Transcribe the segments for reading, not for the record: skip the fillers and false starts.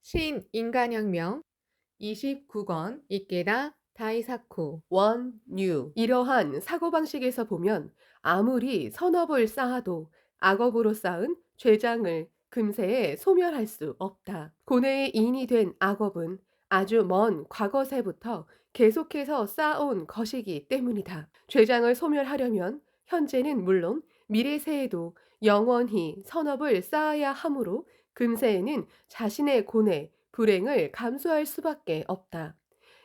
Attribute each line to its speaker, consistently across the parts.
Speaker 1: 신인간혁명 29권 이케다 다이사쿠
Speaker 2: 원유. 이러한 사고방식에서 보면 아무리 선업을 쌓아도 악업으로 쌓은 죄장을 금세에 소멸할 수 없다. 고뇌의 인이 된 악업은 아주 먼 과거세부터 계속해서 쌓아온 것이기 때문이다. 죄장을 소멸하려면 현재는 물론 미래세에도 영원히 선업을 쌓아야 하므로 금세에는 자신의 고뇌, 불행을 감수할 수밖에 없다.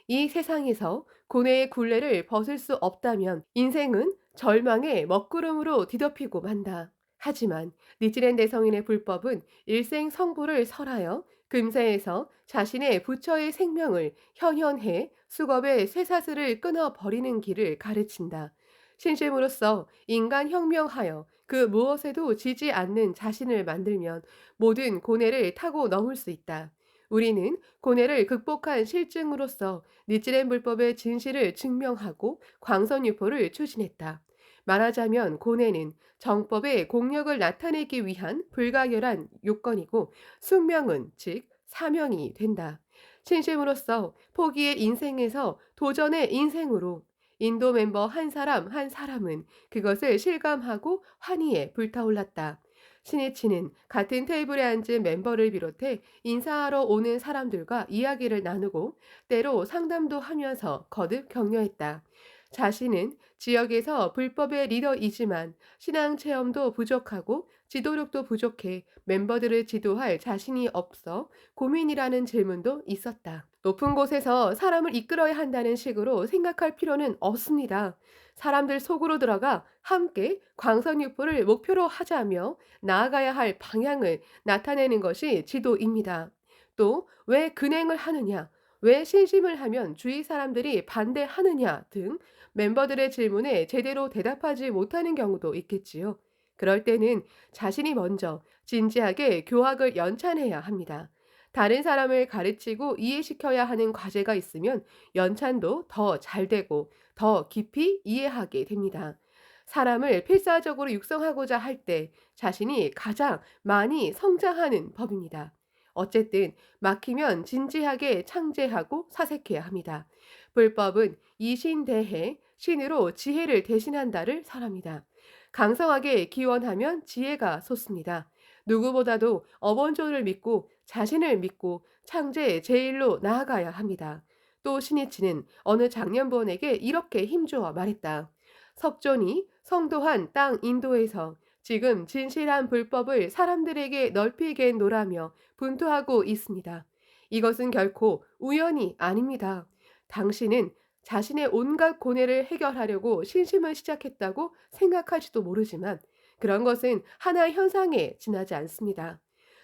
Speaker 2: 이 세상에서 고뇌의 굴레를 벗을 수 없다면 인생은 절망의 먹구름으로 뒤덮이고 만다. 하지만 니지렌 대성인의 불법은 일생 성부를 설하여 금세에서 자신의 부처의 생명을 현현해 수겁의 쇠사슬을 끊어버리는 길을 가르친다. 신심으로써 인간혁명하여 그 무엇에도 지지 않는 자신을 만들면 모든 고뇌를 타고 넘을 수 있다. 우리는 고뇌를 극복한 실증으로서 니찌렌 불법의 진실을 증명하고 광선유포를 추진했다. 말하자면 고뇌는 정법의 공력을 나타내기 위한 불가결한 요건이고 숙명은 즉 사명이 된다. 신심으로써 포기의 인생에서 도전의 인생으로 인도 멤버 한 사람 한 사람은 그것을 실감하고 환희에 불타올랐다. 신이치는 같은 테이블에 앉은 멤버를 비롯해 인사하러 오는 사람들과 이야기를 나누고 때로 상담도 하면서 거듭 격려했다. 자신은 지역에서 불법의 리더이지만 신앙 체험도 부족하고 지도력도 부족해 멤버들을 지도할 자신이 없어 고민이라는 질문도 있었다. 높은 곳에서 사람을 이끌어야 한다는 식으로 생각할 필요는 없습니다. 사람들 속으로 들어가 함께 광선유포를 목표로 하자며 나아가야 할 방향을 나타내는 것이 지도입니다. 또 왜 근행을 하느냐, 왜 신심을 하면 주위 사람들이 반대하느냐 등 멤버들의 질문에 제대로 대답하지 못하는 경우도 있겠지요. 그럴 때는 자신이 먼저 진지하게 교학을 연찬해야 합니다. 다른 사람을 가르치고 이해시켜야 하는 과제가 있으면 연찬도 더 잘 되고 더 깊이 이해하게 됩니다. 사람을 필사적으로 육성하고자 할 때 자신이 가장 많이 성장하는 법입니다. 어쨌든 막히면 진지하게 창제하고 사색해야 합니다. 불법은 이신대해 신으로 지혜를 대신한다를 설합니다. 강성하게 기원하면 지혜가 솟습니다. 누구보다도 어번조를 믿고 자신을 믿고 창제 제일로 나아가야 합니다. 또 신이치는 어느 장년부원에게 이렇게 힘주어 말했다. 석존이 성도한 땅 인도에서 지금 진실한 불법을 사람들에게 넓히게 노라며 분투하고 있습니다. 이것은 결코 우연이 아닙니다. 당신은 자신의 온갖 고뇌를 해결하려고 신심을 시작했다고 생각할지도 모르지만 그런 것은 하나의 현상에 지나지 않습니다.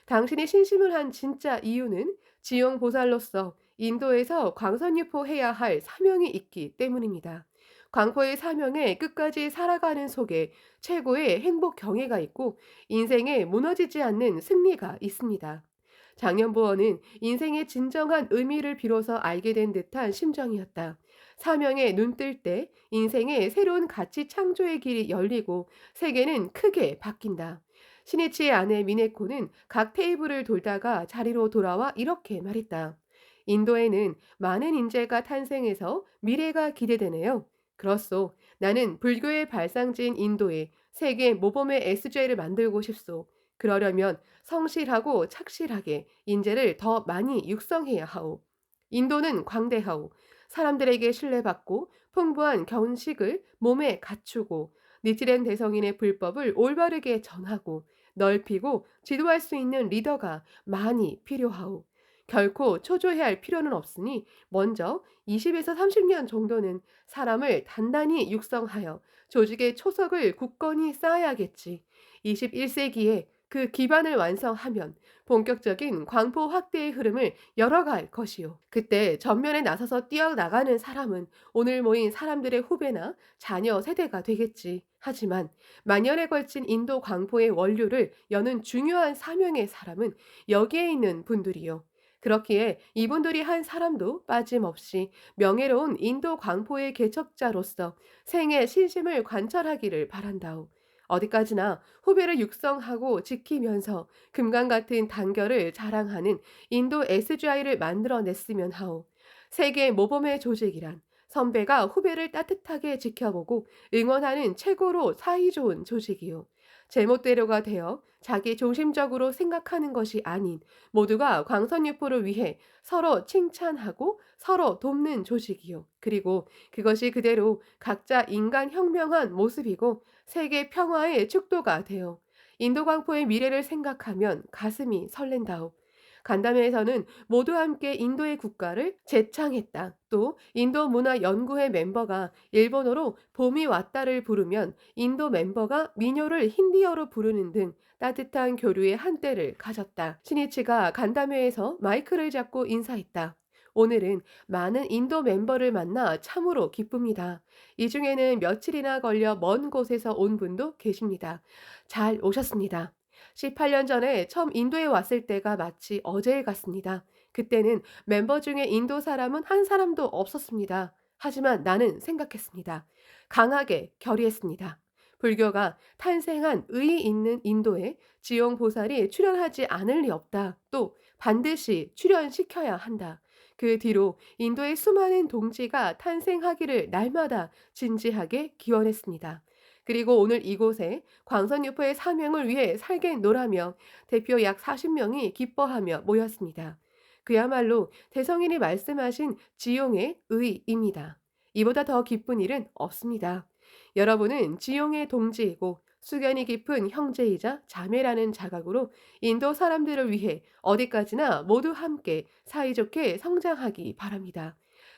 Speaker 2: 당신이 신심을 한 진짜 이유는 지용보살로서 인도에서 광선유포해야 할 사명이 있기 때문입니다. 광포의 사명에 끝까지 살아가는 속에 최고의 행복 경애가 있고 인생에 무너지지 않는 승리가 있습니다. 장년부원은 인생의 진정한 의미를 비로소 알게 된 듯한 심정이었다. 사명에 눈 뜰 때 인생의 새로운 가치 창조의 길이 열리고 세계는 크게 바뀐다. 신이치의 아내 미네코는 각 테이블을 돌다가 자리로 돌아와 이렇게 말했다. 인도에는 많은 인재가 탄생해서 미래가 기대되네요. 그렇소. 나는 불교의 발상지인 인도에 세계 모범의 SJ를 만들고 싶소. 그러려면 성실하고 착실하게 인재를 더 많이 육성해야 하오. 인도는 광대하오. 사람들에게 신뢰받고 풍부한 견식을 몸에 갖추고 니치렌 대성인의 불법을 올바르게 전하고 넓히고 지도할 수 있는 리더가 많이 필요하오. 결코 초조해할 필요는 없으니 먼저 20에서 30년 정도는 사람을 단단히 육성하여 조직의 초석을 굳건히 쌓아야겠지. 21세기에 그 기반을 완성하면 본격적인 광포 확대의 흐름을 열어갈 것이요. 그때 전면에 나서서 뛰어나가는 사람은 오늘 모인 사람들의 후배나 자녀 세대가 되겠지. 하지만 만년에 걸친 인도 광포의 원류를 여는 중요한 사명의 사람은 여기에 있는 분들이요. 그렇기에 이분들이 한 사람도 빠짐없이 명예로운 인도 광포의 개척자로서 생애 신심을 관철하기를 바란다오. 어디까지나 후배를 육성하고 지키면서 금강 같은 단결을 자랑하는 인도 SGI를 만들어냈으면 하오. 세계 모범의 조직이란 선배가 후배를 따뜻하게 지켜보고 응원하는 최고로 사이좋은 조직이요. 제멋대로가 되어 자기 중심적으로 생각하는 것이 아닌 모두가 광선유포를 위해 서로 칭찬하고 서로 돕는 조직이요. 그리고 그것이 그대로 각자 인간 혁명한 모습이고 세계 평화의 축도가 되어 인도 광포의 미래를 생각하면 가슴이 설렌다오. 간담회에서는 모두 함께 인도의 국가를 재창했다. 또 인도 문화 연구회 멤버가 일본어로 봄이 왔다를 부르면 인도 멤버가 민요를 힌디어로 부르는 등 따뜻한 교류의 한때를 가졌다. 신이치가 간담회에서 마이크를 잡고 인사했다. 오늘은 많은 인도 멤버를 만나 참으로 기쁩니다. 이 중에는 며칠이나 걸려 먼 곳에서 온 분도 계십니다. 잘 오셨습니다. 18년 전에 처음 인도에 왔을 때가 마치 어제일 같습니다. 그때는 멤버 중에 인도 사람은 한 사람도 없었습니다. 하지만 나는 생각했습니다. 강하게 결의했습니다. 불교가 탄생한 의의 있는 인도에 지용보살이 출연하지 않을 리 없다. 또 반드시 출연시켜야 한다. 그 뒤로 인도의 수많은 동지가 탄생하기를 날마다 진지하게 기원했습니다. 그리고 오늘 이곳에 광선유포의 사명을 위해 살겠노라며 대표 약 40명이 기뻐하며 모였습니다. 그야말로 대성인이 말씀하신 지용의 의입니다. 이보다 더 기쁜 일은 없습니다. 여러분은 지용의 동지이고 수견이 깊은 형제이자 자매라는 자각으로 인도 사람들을 위해 어디까지나 모두 함께 사이좋게 성장하기 바랍니다.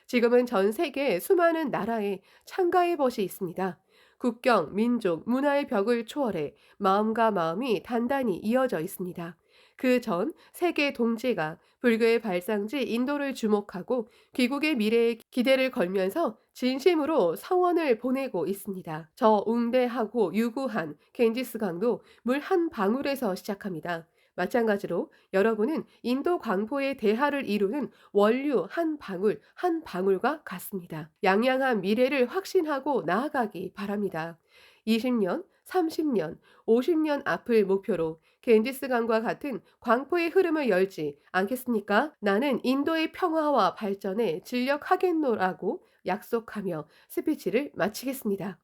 Speaker 2: 지금은 전 세계 수많은 나라에 참가의 벗이 있습니다. 국경, 민족, 문화의 벽을 초월해 마음과 마음이 단단히 이어져 있습니다. 그 전 세계 동지가 불교의 발상지 인도를 주목하고 귀국의 미래에 기대를 걸면서 진심으로 성원을 보내고 있습니다. 저 웅대하고 유구한 겐지스강도 물 한 방울에서 시작합니다. 마찬가지로 여러분은 인도 광포의 대하를 이루는 원류 한 방울 한 방울과 같습니다. 양양한 미래를 확신하고 나아가기 바랍니다. 20년, 30년, 50년 앞을 목표로 겐지스강과 같은 광포의 흐름을 열지 않겠습니까? 나는 인도의 평화와 발전에 진력하겠노라고 약속하며 스피치를 마치겠습니다.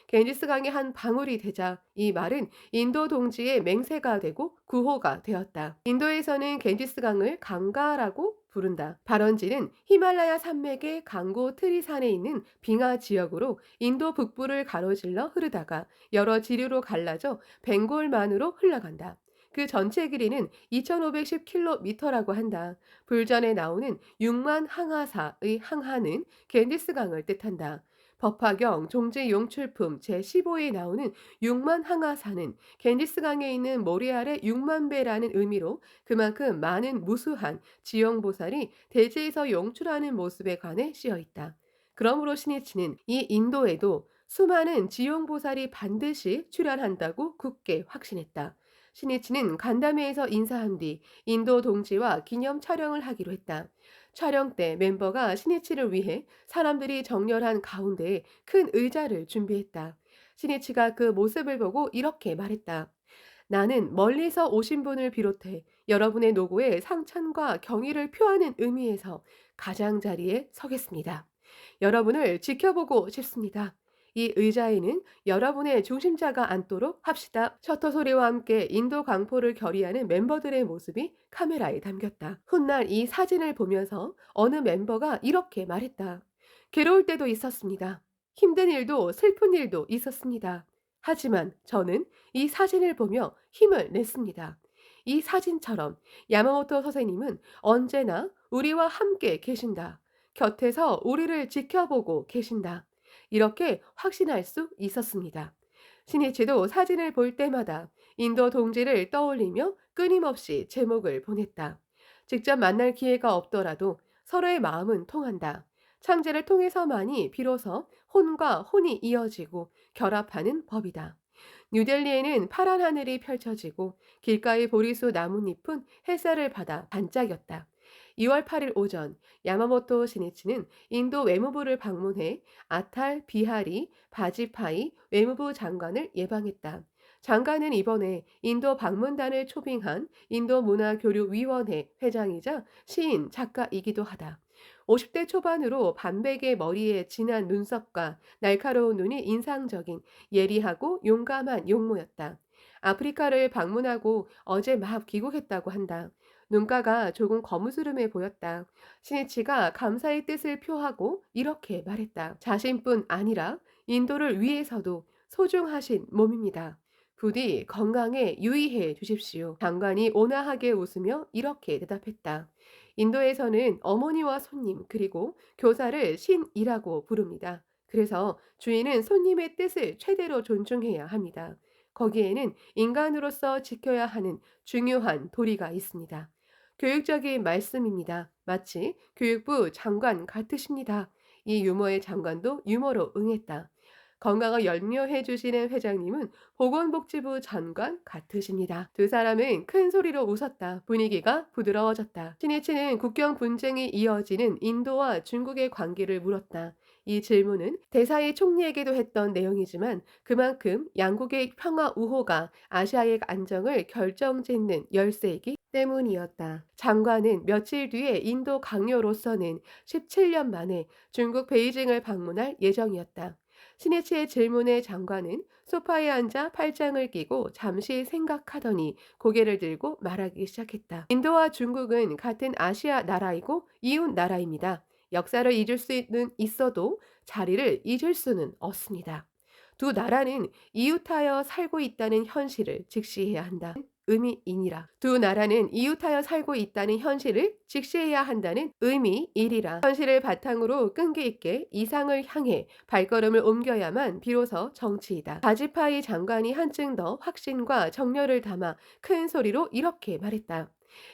Speaker 2: 겐지스 강의 한 방울이 되자 이 말은 인도 동지의 맹세가 되고 구호가 되었다. 인도에서는 겐지스 강을 강가라고 부른다. 발원지는 히말라야 산맥의 강고 트리산에 있는 빙하 지역으로 인도 북부를 가로질러 흐르다가 여러 지류로 갈라져 벵골만으로 흘러간다. 그 전체 길이는 2510km라고 한다. 불전에 나오는 6만 항하사의 항하는 겐지스 강을 뜻한다. 법화경 종지 용출품 제15에 나오는 6만 항하사는 겐지스강에 있는 모래 아래 6만 배라는 의미로 그만큼 많은 무수한 지용보살이 대지에서 용출하는 모습에 관해 쓰여 있다. 그러므로 신이치는 이 인도에도 수많은 지용보살이 반드시 출현한다고 굳게 확신했다. 신이치는 간담회에서 인사한 뒤 인도 동지와 기념 촬영을 하기로 했다. 촬영 때 멤버가 신이치를 위해 사람들이 정렬한 가운데에 큰 의자를 준비했다. 신이치가 그 모습을 보고 이렇게 말했다. 나는 멀리서 오신 분을 비롯해 여러분의 노고에 상찬과 경의를 표하는 의미에서 가장자리에 서겠습니다. 여러분을 지켜보고 싶습니다. 이 의자에는 여러분의 중심자가 앉도록 합시다. 셔터 소리와 함께 인도 광포를 결의하는 멤버들의 모습이 카메라에 담겼다. 훗날 이 사진을 보면서 어느 멤버가 이렇게 말했다. 괴로울 때도 있었습니다. 힘든 일도 슬픈 일도 있었습니다. 하지만 저는 이 사진을 보며 힘을 냈습니다. 이 사진처럼 야마모토 선생님은 언제나 우리와 함께 계신다. 곁에서 우리를 지켜보고 계신다. 이렇게 확신할 수 있었습니다. 신이치도 사진을 볼 때마다 인도 동지를 떠올리며 끊임없이 제목을 보냈다. 직접 만날 기회가 없더라도 서로의 마음은 통한다. 창제를 통해서만이 비로소 혼과 혼이 이어지고 결합하는 법이다. 뉴델리에는 파란 하늘이 펼쳐지고 길가의 보리수 나뭇잎은 햇살을 받아 반짝였다. 2월 8일 오전 야마모토 시니치는 인도 외무부를 방문해 아탈 비하리 바지파이 외무부 장관을 예방했다. 장관은 이번에 인도 방문단을 초빙한 인도문화교류위원회 회장이자 시인, 작가이기도 하다. 50대 초반으로 반백의 머리에 진한 눈썹과 날카로운 눈이 인상적인 예리하고 용감한 용모였다. 아프리카를 방문하고 어제 막 귀국했다고 한다. 눈가가 조금 거무스름해 보였다. 시니치가 감사의 뜻을 표하고 이렇게 말했다. 자신뿐 아니라 인도를 위해서도 소중하신 몸입니다. 부디 건강에 유의해 주십시오. 장관이 온화하게 웃으며 이렇게 대답했다. 인도에서는 어머니와 손님 그리고 교사를 신이라고 부릅니다. 그래서 주인은 손님의 뜻을 최대로 존중해야 합니다. 거기에는 인간으로서 지켜야 하는 중요한 도리가 있습니다. 교육적인 말씀입니다. 마치 교육부 장관 같으십니다. 이 유머의 장관도 유머로 응했다. 건강을 염려해 주시는 회장님은 보건복지부 장관 같으십니다. 두 사람은 큰 소리로 웃었다. 분위기가 부드러워졌다. 시니치는 국경 분쟁이 이어지는 인도와 중국의 관계를 물었다. 이 질문은 대사의 총리에게도 했던 내용이지만 그만큼 양국의 평화 우호가 아시아의 안정을 결정짓는 열쇠이기 때문이었다. 장관은 며칠 뒤에 인도 강요로서는 17년 만에 중국 베이징을 방문할 예정이었다. 시네치의 질문에 장관은 소파에 앉아 팔짱을 끼고 잠시 생각하더니 고개를 들고 말하기 시작했다. 인도와 중국은 같은 아시아 나라이고 이웃 나라입니다. 역사를 잊을 수는 있어도 자리를 잊을 수는 없습니다. 두 나라는 이웃하여 살고 있다는 현실을 직시해야 한다. 의미이니라. 두 나라는 이웃하여 살고 있다는 현실을 직시해야 한다는 의미이리라. 현실을 바탕으로 끈기 있게 이상을 향해 발걸음을 옮겨야만 비로소 정치이다. 바지파이 장관이 한층 더 확신과 정열을 담아 큰 소리로 이렇게 말했다.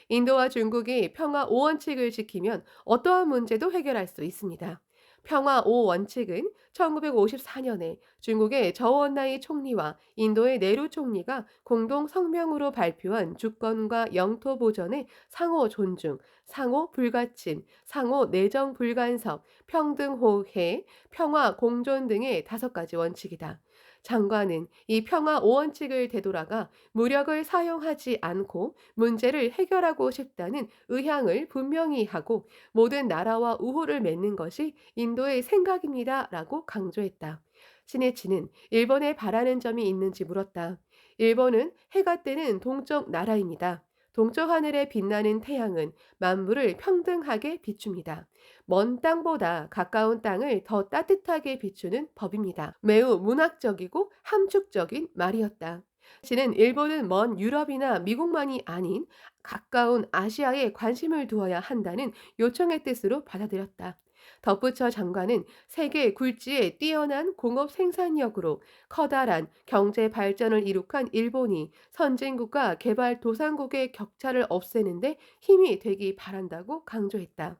Speaker 2: 인도와 중국이 평화 5원칙을 지키면 어떠한 문제도 해결할 수 있습니다. 평화 5원칙은 1954년에 중국의 저원나이 총리와 인도의 네루 총리가 공동 성명으로 발표한 주권과 영토 보전의 상호 존중, 상호 불가침, 상호 내정 불간섭, 평등 호혜, 평화 공존 등의 5가지 원칙이다. 장관은 이 평화 5원칙을 되돌아가 무력을 사용하지 않고 문제를 해결하고 싶다는 의향을 분명히 하고 모든 나라와 우호를 맺는 것이 인도의 생각입니다. 라고 강조했다. 시네치는 일본에 바라는 점이 있는지 물었다. 일본은 해가 뜨는 동쪽 나라입니다. 동쪽 하늘에 빛나는 태양은 만물을 평등하게 비춥니다. 먼 땅보다 가까운 땅을 더 따뜻하게 비추는 법입니다. 매우 문학적이고 함축적인 말이었다. 시는 일본은 먼 유럽이나 미국만이 아닌 가까운 아시아에 관심을 두어야 한다는 요청의 뜻으로 받아들였다. 덧붙여 장관은 세계 굴지의 뛰어난 공업 생산력으로 커다란 경제 발전을 이룩한 일본이 선진국과 개발도상국의 격차를 없애는데 힘이 되기 바란다고 강조했다.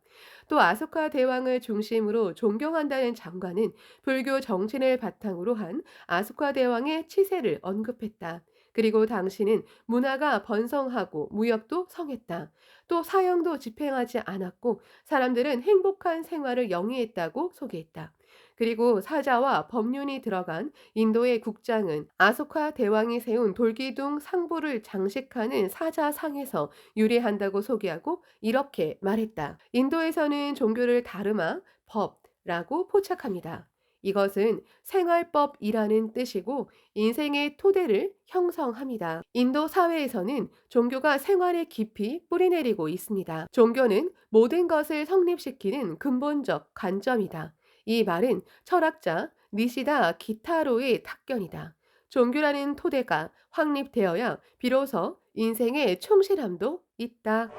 Speaker 2: 또 아소카 대왕을 중심으로 존경한다는 장관은 불교 정신을 바탕으로 한 아소카 대왕의 치세를 언급했다. 그리고 당시는 문화가 번성하고 무역도 성했다. 또 사형도 집행하지 않았고 사람들은 행복한 생활을 영위했다고 소개했다. 그리고 사자와 법륜이 들어간 인도의 국장은 아소카 대왕이 세운 돌기둥 상부를 장식하는 사자상에서 유래한다고 소개하고 이렇게 말했다. 인도에서는 종교를 다르마, 법라고 포착합니다. 이것은 생활법이라는 뜻이고 인생의 토대를 형성합니다. 인도 사회에서는 종교가 생활에 깊이 뿌리내리고 있습니다. 종교는 모든 것을 성립시키는 근본적 관점이다. 이 말은 철학자 니시다 기타로의 탁견이다. 종교라는 토대가 확립되어야 비로소 인생의 충실함도 있다.